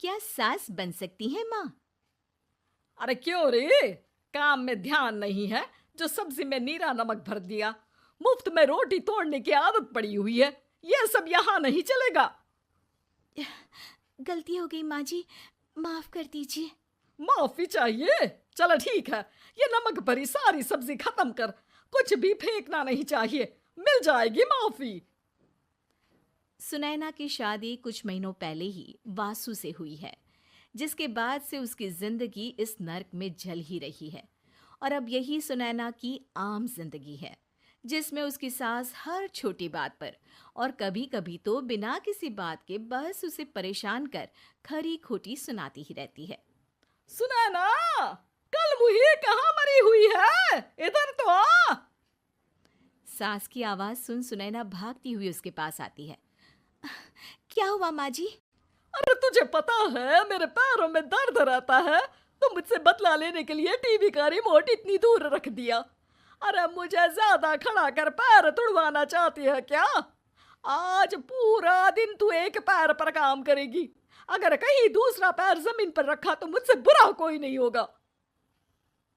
क्या सास बन सकती है माँ? अरे क्यों रे, काम में ध्यान नहीं है जो सब्जी में नीरा नमक भर दिया। मुफ्त में रोटी तोड़ने की आदत पड़ी हुई है। यह सब यहाँ नहीं चलेगा। गलती हो गई माँ जी, माफ कर दीजिए। माफी चाहिए? चलो ठीक है, ये नमक भरी सारी सब्जी खत्म कर। कुछ भी फेंकना नहीं चाहिए, मिल जाएगी माफी। सुनैना की शादी कुछ महीनों पहले ही वासु से हुई है, जिसके बाद से उसकी जिंदगी इस नर्क में जल ही रही है। और अब यही सुनैना की आम जिंदगी है, जिसमें उसकी सास हर छोटी बात पर और कभी कभी तो बिना किसी बात के बस उसे परेशान कर खरी खोटी सुनाती ही रहती है। सुनैना, कल मुही कहाँ मरी हुई है? इधर तो आ। सास की आवाज सुन सुनैना भागती हुई उसके पास आती है। क्या हुआ माँ जी? अरे तुझे पता है मेरे पैरों में दर्द रहता है, तो मुझसे बदला लेने के लिए टीवी का रिमोट इतनी दूर रख दिया। अरे मुझे ज्यादा खड़ा कर पैर तुड़वाना चाहती है क्या? आज पूरा दिन तू एक पैर पर काम करेगी। अगर कहीं दूसरा पैर जमीन पर रखा तो मुझसे बुरा कोई नहीं होगा।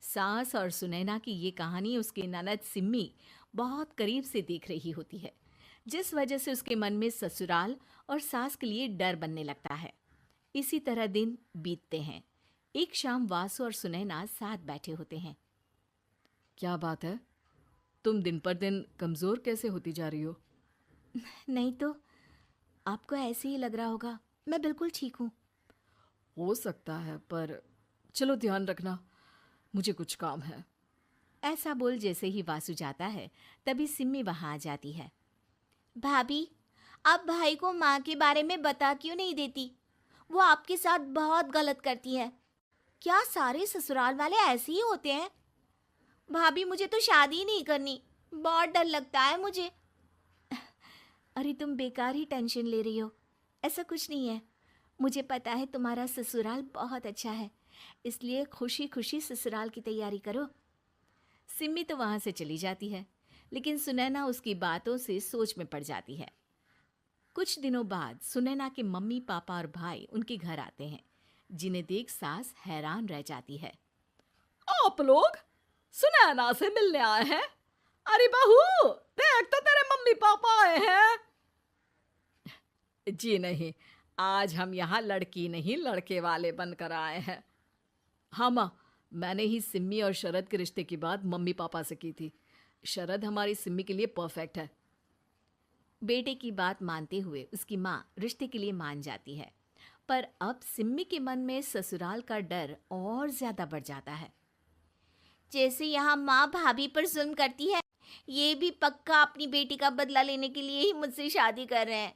सास और सुनैना की ये कहानी उसकी ननद सिम्मी बहुत करीब से देख रही होती है, जिस वजह से उसके मन में ससुराल और सास के लिए डर बनने लगता है। इसी तरह दिन बीतते हैं। एक शाम वासु और सुनैना साथ बैठे होते हैं। क्या बात है, तुम दिन पर दिन कमजोर कैसे होती जा रही हो? नहीं तो, आपको ऐसे ही लग रहा होगा, मैं बिल्कुल ठीक हूँ। हो सकता है, पर चलो ध्यान रखना, मुझे कुछ काम है। ऐसा बोल जैसे ही वासु जाता है, तभी सिम्मी वहां आ जाती है। भाभी, आप भाई को माँ के बारे में बता क्यों नहीं देती? वो आपके साथ बहुत गलत करती है। क्या सारे ससुराल वाले ऐसे ही होते हैं? भाभी, मुझे तो शादी नहीं करनी, बहुत डर लगता है मुझे। अरे तुम बेकार ही टेंशन ले रही हो, ऐसा कुछ नहीं है। मुझे पता है तुम्हारा ससुराल बहुत अच्छा है, इसलिए खुशी खुशी ससुराल की तैयारी करो। सिम्मी तो वहां से चली जाती है, लेकिन सुनैना उसकी बातों से सोच में पड़ जाती है। कुछ दिनों बाद सुनैना के मम्मी पापा और भाई उनके घर आते हैं, जिन्हें देख सास हैरान रह जाती है। आप लोग सुनैना से मिलने आए हैं? अरे बहू, देख तो तेरे मम्मी पापा आए हैं। जी नहीं, आज हम यहाँ लड़की नहीं लड़के वाले बनकर आए हैं। हाँ माँ, मैंने ही सिम्मी और शरद के रिश्ते की बात मम्मी पापा से की थी। शरद हमारी सिम्मी के लिए परफेक्ट है। बेटे की बात मानते हुए उसकी माँ रिश्ते के लिए मान जाती है, पर अब सिम्मी के मन में ससुराल का डर और ज्यादा बढ़ जाता है। जैसे यहाँ माँ भाभी पर जुल्म करती है, ये भी पक्का अपनी बेटी का बदला लेने के लिए ही मुझसे शादी कर रहे हैं।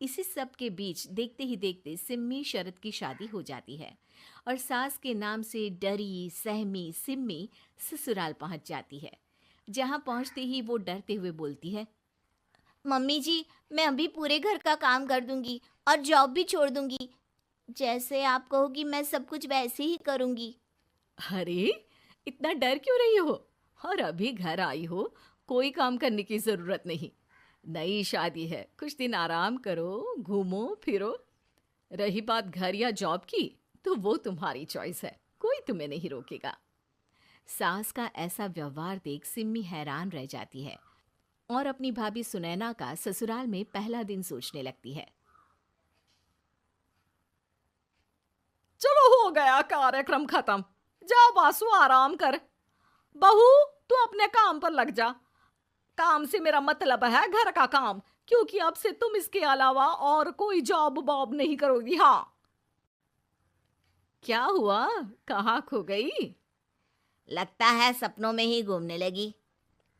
इसी सब के बीच देखते ही देखते सिम्मी शरद की शादी हो जाती है और सास के नाम से डरी सहमी सिम्मी ससुराल पहुंच जाती है। जहां पहुंचते ही वो डरते हुए बोलती है, मम्मी जी, मैं अभी पूरे घर का काम कर दूंगी और जॉब भी छोड़ दूंगी। जैसे आप कहोगी मैं सब कुछ वैसे ही करूंगी। अरे, इतना डर क्यों रही हो? और अभी घर आई हो, कोई काम करने की जरूरत नहीं। नई शादी है, कुछ दिन आराम करो, घूमो फिरो। रही बात घर या जॉब की, तो वो तुम्हारी चॉइस है, कोई तुम्हें नहीं रोकेगा। सास का ऐसा व्यवहार देख सिम्मी हैरान रह जाती है और अपनी भाभी सुनैना का ससुराल में पहला दिन सोचने लगती है। चलो, हो गया कार्यक्रम खत्म। जा वासु, आराम कर। बहू, तू अपने काम पर लग जा। काम से मेरा मतलब है घर का काम, क्योंकि अब से तुम इसके अलावा और कोई जॉब बॉब नहीं करोगी। हाँ। क्या हुआ, कहाँ खो गई? लगता है सपनों में ही घूमने लगी।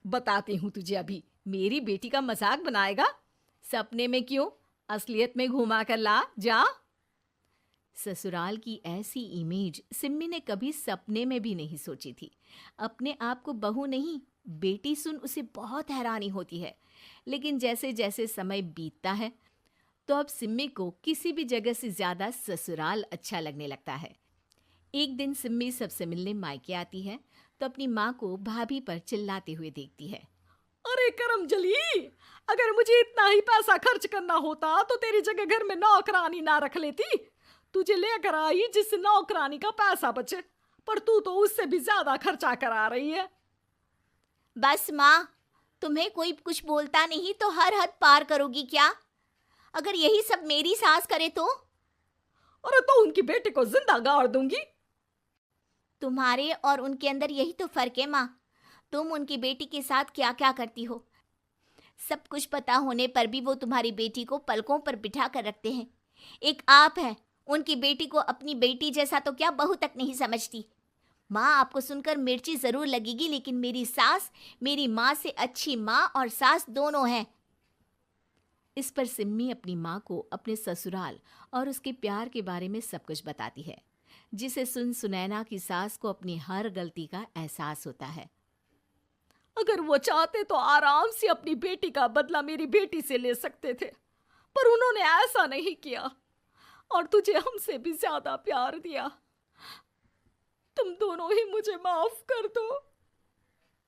बताती हूँ तुझे अभी। मेरी बेटी का मजाक बनाएगा? सपने में क्यों, असलियत में घुमा कर ला जा। ससुराल की ऐसी इमेज सिम्मी ने कभी सपने में भी नहीं सोची थी। अपने आप को बहू नहीं, बेटी सुन उसे बहुत हैरानी होती है। लेकिन जैसे जैसे समय बीतता है, तो अब सिम्मी को किसी भी जगह से ज्यादा ससुराल अच्छा लगने लगता है। एक दिन सिम्मी सबसे मिलने मायके आती है, तो अपनी माँ को भाभी पर चिल्लाते हुए देखती है। अरे करमजली, अगर मुझे इतना ही पैसा खर्च करना होता तो तेरी जगह घर में नौकरानी ना रख लेती। तुझे लेकर आई जिससे नौकरानी का पैसा बचे, पर तू तो उससे भी ज्यादा खर्चा करा रही है। बस माँ, तुम्हें कोई कुछ बोलता नहीं तो हर हद पार करोगी क्या? अगर यही सब मेरी सास करे तो? अरे तो उनकी बेटी को जिंदा गाड़ दूंगी। तुम्हारे और उनके अंदर यही तो फर्क है माँ। तुम उनकी बेटी के साथ क्या क्या करती हो, सब कुछ पता होने पर भी वो तुम्हारी बेटी को पलकों पर बिठा कर रखते हैं। एक आप है, उनकी बेटी को अपनी बेटी जैसा तो क्या बहू तक नहीं समझती। माँ, आपको सुनकर मिर्ची जरूर लगेगी, लेकिन मेरी सास मेरी माँ से अच्छी माँ और सास दोनों हैं। इस पर सिम्मी अपनी माँ को अपने ससुराल और उसके प्यार के बारे में सब कुछ बताती है, जिसे सुन सुनैना की सास को अपनी हर गलती का एहसास होता है। अगर वो चाहते तो आराम से अपनी बेटी का बदला मेरी बेटी से ले सकते थे, पर उन्होंने ऐसा नहीं किया और तुझे हमसे भी ज्यादा प्यार दिया। तुम दोनों ही मुझे माफ कर दो।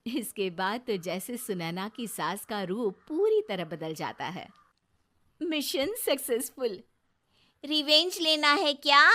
इसके बाद तो जैसे सुनैना की सास का रूप पूरी तरह बदल जाता है। Mission successful. रिवेंज लेना है क्या?